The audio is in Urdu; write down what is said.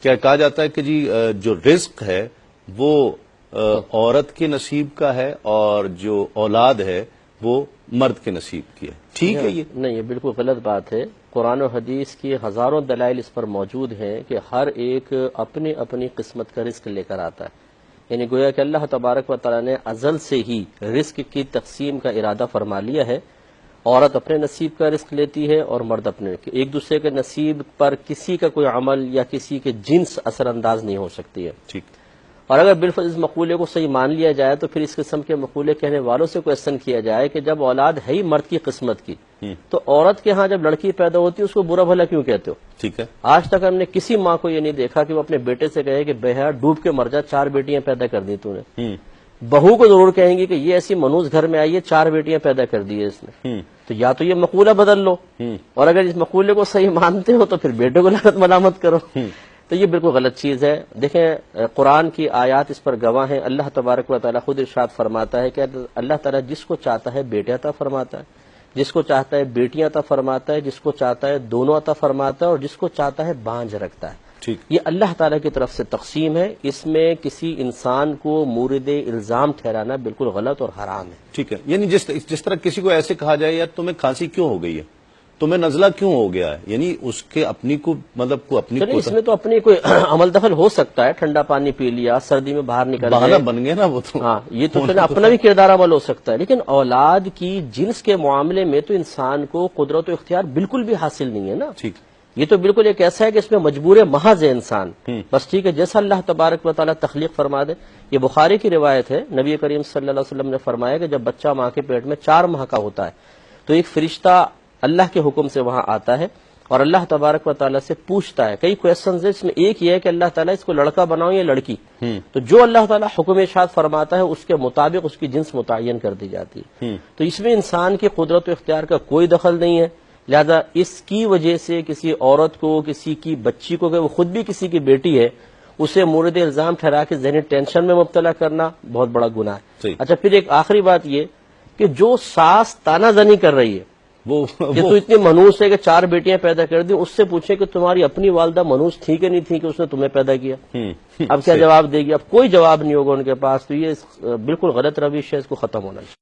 کیا کہا جاتا ہے کہ جی جو رزق ہے وہ عورت کے نصیب کا ہے اور جو اولاد ہے وہ مرد کے نصیب کی ہے، ٹھیک ہے؟ یہ نہیں، یہ بالکل غلط بات ہے۔ قرآن و حدیث کی ہزاروں دلائل اس پر موجود ہیں کہ ہر ایک اپنی اپنی قسمت کا رزق لے کر آتا ہے، یعنی گویا کہ اللہ تبارک و تعالیٰ نے ازل سے ہی رزق کی تقسیم کا ارادہ فرما لیا ہے۔ عورت اپنے نصیب کا رزق لیتی ہے اور مرد اپنے، ایک دوسرے کے نصیب پر کسی کا کوئی عمل یا کسی کے جنس اثر انداز نہیں ہو سکتی ہے۔ ٹھیک، اور اگر بالفرض اس مقولے کو صحیح مان لیا جائے تو پھر اس قسم کے مقولے کہنے والوں سے کویسچن کیا جائے کہ جب اولاد ہے ہی مرد کی قسمت کی تو عورت کے ہاں جب لڑکی پیدا ہوتی ہے اس کو برا بھلا کیوں کہتے ہو؟ ٹھیک ہے، آج تک ہم نے کسی ماں کو یہ نہیں دیکھا کہ وہ اپنے بیٹے سے کہے کہ بہیا ڈوب کے مر جا، 4 بیٹیاں پیدا کر دی تو نے۔ بہو کو ضرور کہیں گی کہ یہ ایسی منوس گھر میں آئی ہے، 4 بیٹیاں پیدا کر دی ہے اس نے۔ تو یا تو یہ مقولہ بدل لو، اور اگر اس مقولے کو صحیح مانتے ہو تو پھر بیٹے کو لعنت ملامت کرو۔ تو یہ بالکل غلط چیز ہے۔ دیکھیں قرآن کی آیات اس پر گواہ ہیں، اللہ تبارک و تعالیٰ خود ارشاد فرماتا ہے کہ اللہ تعالیٰ جس کو چاہتا ہے بیٹے عطا فرماتا ہے، جس کو چاہتا ہے بیٹیاں عطا فرماتا ہے، جس کو چاہتا ہے دونوں عطا فرماتا ہے، اور جس کو چاہتا ہے بانجھ رکھتا ہے۔ ٹھیک، یہ اللہ تعالیٰ کی طرف سے تقسیم ہے، اس میں کسی انسان کو مورد الزام ٹھہرانا بالکل غلط اور حرام ہے۔ ٹھیک ہے، یعنی جس طرح کسی کو ایسے کہا جائے یار تمہیں کھانسی کیوں ہو گئی ہے، تمہیں نزلہ کیوں ہو گیا ہے، یعنی اس کے اپنی کو مطلب کو اپنی چلیے اس میں تو اپنی کوئی عمل دخل ہو سکتا ہے، ٹھنڈا پانی پی لیا، سردی میں باہر نکل بہانہ بن گیا نا وہ تو۔ ہاں، یہ تو اپنا بھی کردار عمل ہو سکتا ہے، لیکن اولاد کی جنس کے معاملے میں تو انسان کو قدرت و اختیار بالکل بھی حاصل نہیں ہے نا۔ ٹھیک، یہ تو بالکل ایک ایسا ہے کہ اس میں مجبور محض ہے انسان، بس ٹھیک ہے جیسا اللہ تبارک و تعالیٰ تخلیق فرما دے۔ یہ بخاری کی روایت ہے، نبی کریم صلی اللہ علیہ وسلم نے فرمایا کہ جب بچہ ماں کے پیٹ میں 4 ماہ کا ہوتا ہے تو ایک فرشتہ اللہ کے حکم سے وہاں آتا ہے اور اللہ تبارک و تعالیٰ سے پوچھتا ہے کئی کویسچنز ہیں، اس میں ایک یہ ہے کہ اللہ تعالیٰ اس کو لڑکا بناؤ یا لڑکی، تو جو اللہ تعالیٰ حکم ارشاد فرماتا ہے اس کے مطابق اس کی جنس متعین کر دی جاتی ہے۔ تو اس میں انسان کی قدرت و اختیار کا کوئی دخل نہیں ہے، لہذا اس کی وجہ سے کسی عورت کو، کسی کی بچی کو، کہ وہ خود بھی کسی کی بیٹی ہے، اسے مورد الزام ٹھہرا کے ذہنی ٹینشن میں مبتلا کرنا بہت بڑا گناہ ہے۔ اچھا، پھر ایک آخری بات یہ کہ جو ساس تانا زنی کر رہی ہے کہ تو اتنی منوس ہے کہ 4 بیٹیاں پیدا کر دی، اس سے پوچھیں کہ تمہاری اپنی والدہ منوس تھی کہ نہیں تھی کہ اس نے تمہیں پیدا کیا؟ اب کیا جواب دے گی؟ اب کوئی جواب نہیں ہوگا ان کے پاس۔ تو یہ بالکل غلط روش ہے، اس کو ختم ہونا چاہیے۔